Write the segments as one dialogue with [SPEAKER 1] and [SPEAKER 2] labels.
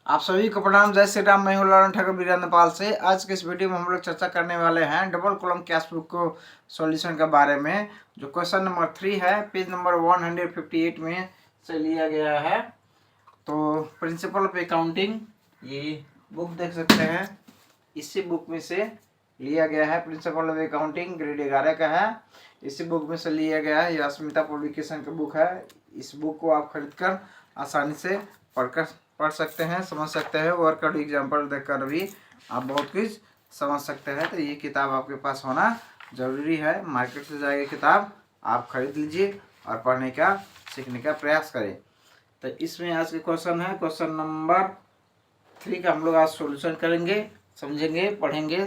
[SPEAKER 1] आप सभी को प्रणाम। जय श्री राम। मैं हूं ललन ठाकुर वीरेंद्र नेपाल से। आज के इस वीडियो में हम लोग चर्चा करने वाले हैं डबल कॉलम कैश बुक को सॉल्यूशन के बारे में, जो क्वेश्चन नंबर 3 है, पेज नंबर 158 में से लिया गया है। तो प्रिंसिपल ऑफ अकाउंटिंग, ये बुक देख सकते हैं, इसी बुक में से लिया गया है। प्रिंसिपल ऑफ अकाउंटिंग ग्रेड 11 का है, इसी बुक में से लिया गया है। यह अस्मिता पब्लिकेशन का बुक है। इस बुक को आप खरीद कर आसानी से पढ़ सकते हैं, समझ सकते हैं। वर्कआउट एग्जाम्पल देखकर भी आप बहुत कुछ समझ सकते हैं। तो ये किताब आपके पास होना जरूरी है। मार्केट से जाएगी किताब, आप खरीद लीजिए और पढ़ने का सीखने का प्रयास करें। तो इसमें आज के क्वेश्चन है, क्वेश्चन नंबर 3 का हम लोग आज सॉल्यूशन करेंगे, समझेंगे, पढ़ेंगे।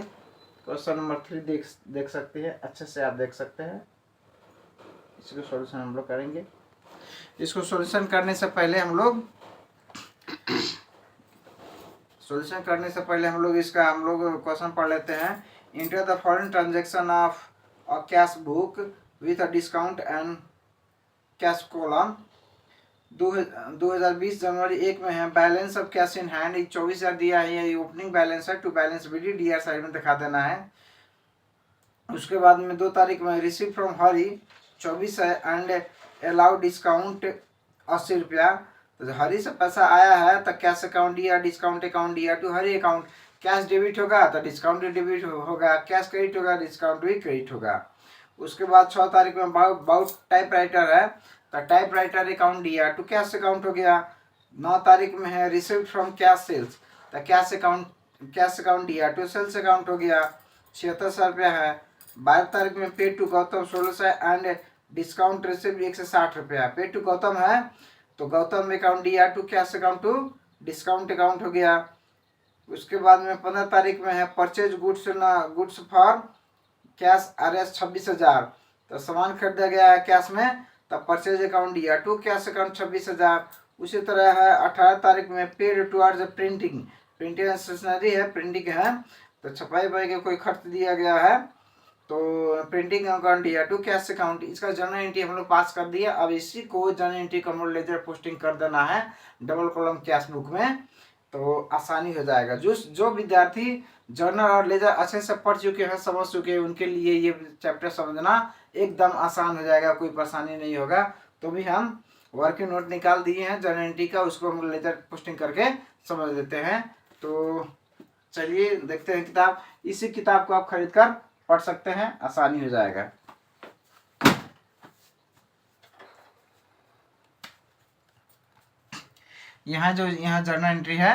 [SPEAKER 1] क्वेश्चन नंबर 3 देख सकते हैं, अच्छे से आप देख सकते हैं। इसको सॉल्यूशन हम लोग करेंगे। इसको सॉल्यूशन करने से पहले हम लोग इसका क्वेश्चन पढ़ लेते हैं। Enter the foreign transaction of a cash book with a discount and cash column. 2020 जनवरी 1 में है। Balance of cash in hand 24,000 दिया है, ये ओपनिंग बैलेंस है। To balance BD DR side में दिखा देना है। उसके बाद में 2 तारीख में रिसीव फ्रॉम हरी 24 है एंड अलाउ डिस्काउंट 80 रुपया। तो हरी से पैसा आया है तो कैश अकाउंट दिया, डिस्काउंट अकाउंट दिया to Hari account. Cash debit होगा तो डिस्काउंट भी डेबिट होगा, कैश क्रेडिट होगा डिस्काउंट भी क्रेडिट होगा। उसके बाद 6 तारीख में बाउट टाइप राइटर है तो टाइप राइटर अकाउंट दिया टू कैश अकाउंट हो गया। 9 तारीख में है रिसीव फ्रॉम कैश सेल्स तो कैश अकाउंट दिया टू सेल्स अकाउंट हो गया। 7600 रुपया है। 12 तारीख में pay to Gautam 1600 and discount receive 160 रुपया। पे टू गौतम है तो गौतम अकाउंट दिया to cash account to discount account हो गया। उसके बाद में 15 तारीख में है purchase goods for cash RS 26,000। तो सामान खरीदा गया है कैश में तो परचेज अकाउंट दिया टू कैश अकाउंट 26,000। उसी तरह है 18 तारीख में paid towards printing and stationery है, प्रिंटिंग है तो छपाई वपाई का कोई खर्च दिया गया है तो प्रिंटिंग अकाउंट दिया टू कैश अकाउंट। इसका जर्नल एंट्री हम लोग पास कर दिया। अब इसी को जर्नल एंट्री का हम लोग लेजर पोस्टिंग कर देना है डबल कॉलम कैश बुक में, तो आसानी हो जाएगा। जो विद्यार्थी जर्नल और लेजर अच्छे से पढ़ चुके हैं, समझ चुके हैं, उनके लिए ये चैप्टर समझना एकदम आसान हो जाएगा, कोई परेशानी नहीं होगा। तो भी हम वर्किंग नोट निकाल दिए हैं जर्नल एंट्री का, उसको हम लेजर पोस्टिंग करके समझ लेते हैं। तो चलिए देखते हैं किताब। इसी किताब को आप खरीद कर पढ़ सकते हैं, आसानी हो जाएगा। यहाँ जर्नल एंट्री है।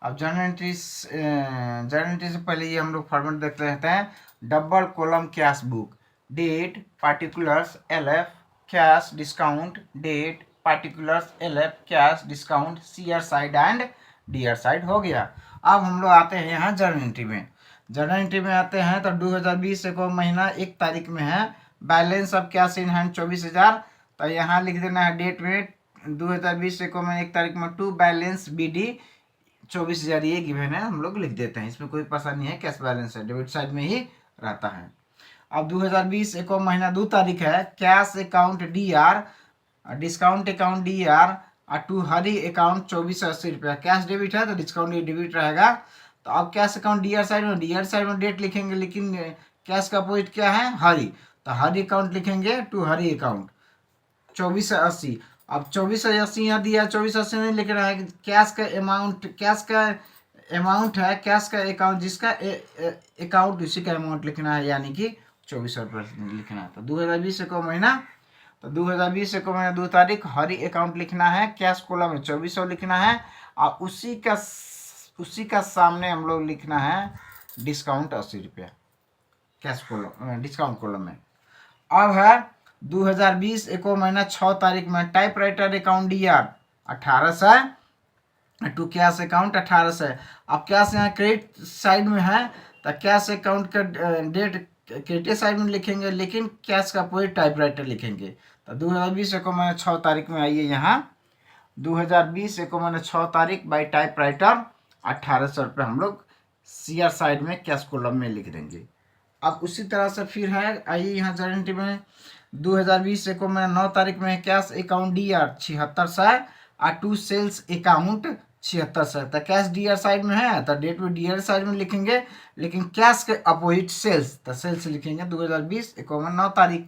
[SPEAKER 1] अब जर्नल एंट्री से पहले ये हम लोग फॉर्मेट देख लेते हैं। Double column cash book, date particulars LF cash discount, date particulars LF cash discount, CR side and DR side हो गया। अब हम लोग आते हैं यहाँ जर्नल एंट्री में। जर्नल एंट्री में आते हैं तो 2020 को महीना 1 तारीख में है। Balance of cash in hand 24,000। तो यहाँ लिख देना है डेट में 2020 को में 1 तारीख में टू बैलेंस BD 24,000 ये गिवन है, हम लोग लिख देते हैं। इसमें कोई परेशानी नहीं है, कैश बैलेंस है, डेबिट साइड में ही रहता है। अब 2020 को महीना 2 तारीख है। Cash account DR, discount account DR और टू हरी अकाउंट 2480 रुपया। कैश डेबिट है तो डिस्काउंट डेबिट रहेगा। तो अब कैश अकाउंट DR साइड में डेट लिखेंगे, लेकिन कैश का अपोजिट क्या है, हरी, तो हरी अकाउंट लिखेंगे टू हरी अकाउंट 2480। अब 2480 यहाँ दिया, 2480 नहीं लिख रहा है। कैश का अमाउंट है, कैश का अकाउंट जिसका अकाउंट उसी का अमाउंट लिखना है, यानी कि 2400 रुपये लिखना है। तो 2020 को महीना 2 तारीख हरी अकाउंट लिखना है, कैश कॉलम में 2400 लिखना है और उसी का सामने हम लोग लिखना है डिस्काउंट 80 रुपया कैश कॉलम डिस्काउंट कॉलम में। अब है 2020 एको महीना 6 तारीख में typewriter account DR 1800 to cash account 1800। अब कैश यहाँ क्रेडिट साइड में है तो कैश अकाउंट का डेट क्रेडिट साइड में लिखेंगे, लेकिन कैश का पूरी टाइप राइटर लिखेंगे। तो 2020 एको महीना 6 तारीख में आइए यहाँ 2020 एको महीना 6 तारीख बाई टाइप राइटर 1800 रुपये हम लोग CR साइड में कैश कॉलम में लिख देंगे। अब उसी तरह से फिर है, आइए यहाँ जर्नल एंट्री में 2020 को मैं 9 तारीख में कैश अकाउंट DR 7600 और टू सेल्स अकाउंट 7600। तो कैश डीआर साइड में है तो डेट भी डीआर साइड में लिखेंगे, लेकिन कैश के अपोजिट सेल्स, तो सेल्स लिखेंगे 2020 1वां 9 तारीख।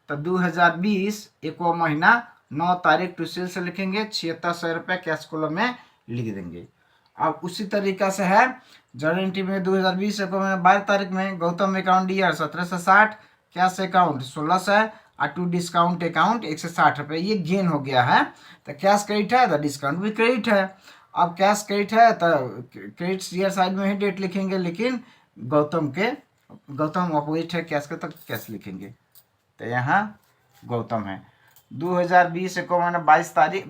[SPEAKER 1] तो 2020 1वां महीना 9 तारीख टू सेल्स लिखेंगे, 7600 रुपये कैश कॉलम में लिख देंगे। अब उसी तरीका से है जर्नल एंट्री में 2020 1वां महीना 12 तारीख में Gautam account DR 1760, cash account 1600 और टू डिस्काउंट अकाउंट 160 रुपये, ये गेन हो गया है। तो कैश क्रेडिट है तो डिस्काउंट भी क्रेडिट है। अब कैश क्रेडिट है तो क्रेडिट डीआर साइड में ही डेट लिखेंगे, लेकिन गौतम अपोजिट है कैश के, तो कैश लिखेंगे। तो यहाँ गौतम है। 2020 1वां महीना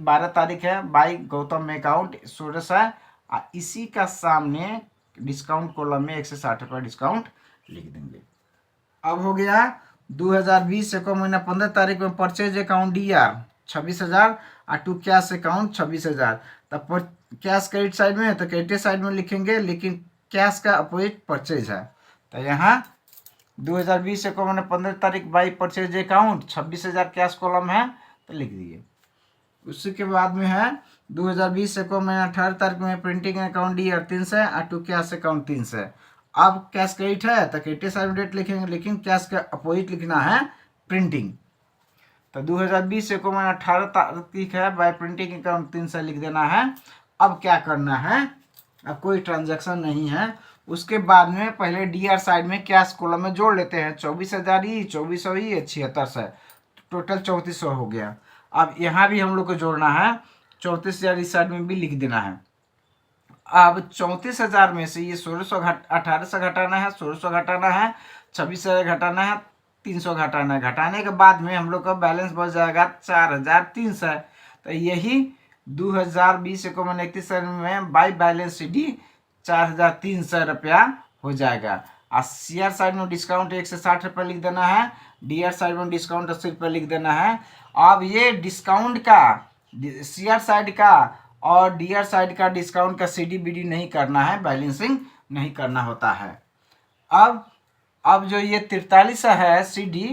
[SPEAKER 1] 12 तारीख है, बाई गौतम में अकाउंट 1600, इसी का सामने डिस्काउंट कॉलम में 160 रुपये डिस्काउंट लिख देंगे। अब हो गया 2020 1वां महीना 15 तारीख में परचेज अकाउंट डीआर 26,000 और टू कैश अकाउंट 26,000। तो कैश क्रेडिट साइड में है तो क्रेडिट साइड में लिखेंगे, लेकिन कैश का अपोजिट परचेज है। तो यहाँ 2020 1वां महीना 15 तारीख by purchase account 26,000 cash column है तो लिख दिए। उसी के बाद में है 2020 1वां महीना 18 तारीख में प्रिंटिंग अकाउंट डीआर 300 और टू कैश अकाउंट 300। अब कैश क्रेडिट है तो क्रेडिट साइड में डेट लिखेंगे, लेकिन कैश का अपोजिट लिखना है प्रिंटिंग। तो 2020 1वां महीना 18 तारीख है, बाय प्रिंटिंग अकाउंट 300 लिख देना है। अब क्या करना है, अब कोई ट्रांजैक्शन नहीं है। उसके बाद में पहले डीआर साइड में कैश कॉलम में जोड़ लेते हैं 24,000 ही 2400 ही 7600, टोटल 3400 हो गया। अब यहाँ भी हम लोग को जोड़ना है 34,000, इस साइड में भी लिख देना है। अब 34,000 में से ये 1800 घटाना है, 1600 घटाना है, 26,000 घटाना है, 300 घटाना है। घटाने के बाद में हम लोग का बैलेंस बच जाएगा 4,300। तो यही 2020 1वां महीना 31 में बाई बैलेंस डी 4,300 रुपया हो जाएगा। और सीआर साइड में डिस्काउंट 160 रुपये लिख देना है, डीआर साइड में डिस्काउंट 80 रुपये लिख देना है। अब ये डिस्काउंट का सीआर साइड का और डीआर साइड का डिस्काउंट का सीडीबीडी नहीं करना है, बैलेंसिंग नहीं करना होता है। अब जो ये 43 है सीडी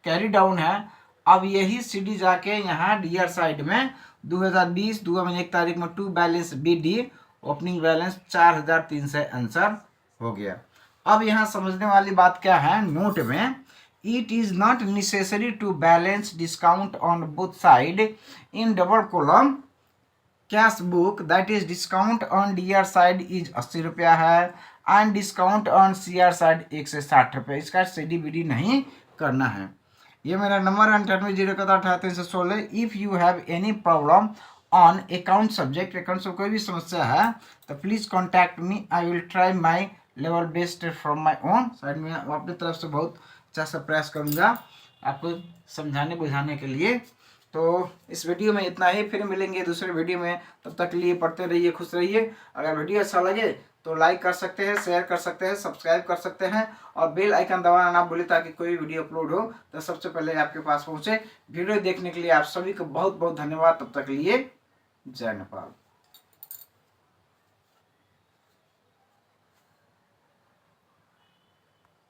[SPEAKER 1] कैरी डाउन है, अब यही सीडी जाके यहाँ डीआर साइड में 2020 2वां महीने 1 तारीख में to balance BD opening balance 4,300 answer हो गया। अब यहाँ समझने वाली बात क्या है, नोट में it is not necessary to balance discount on both side in double column cash book, that is discount on DR side is 80 रुपया है and discount on CR side 160 रुपये। इसका सीडीबीडी नहीं करना है। ये मेरा number 9801 if you have any problem on account subject, account से कोई भी समस्या है तो please contact me, I will try my level best from my own side में। अपनी तरफ से बहुत अच्छा सा प्रयास करूँगा आपको समझाने बुझाने के लिए। तो इस वीडियो में इतना ही, फिर मिलेंगे दूसरे वीडियो में। तब तक के लिए पढ़ते रहिए, खुश रहिए। अगर वीडियो अच्छा लगे तो लाइक कर सकते हैं, शेयर कर सकते हैं, सब्सक्राइब कर सकते हैं और बेल आइकन दबाना ना भूलें, ताकि कोई वीडियो अपलोड हो तो सबसे पहले आपके पास पहुंचे। वीडियो देखने के लिए आप सभी को बहुत बहुत धन्यवाद। तब तक के लिए जय नेपाल।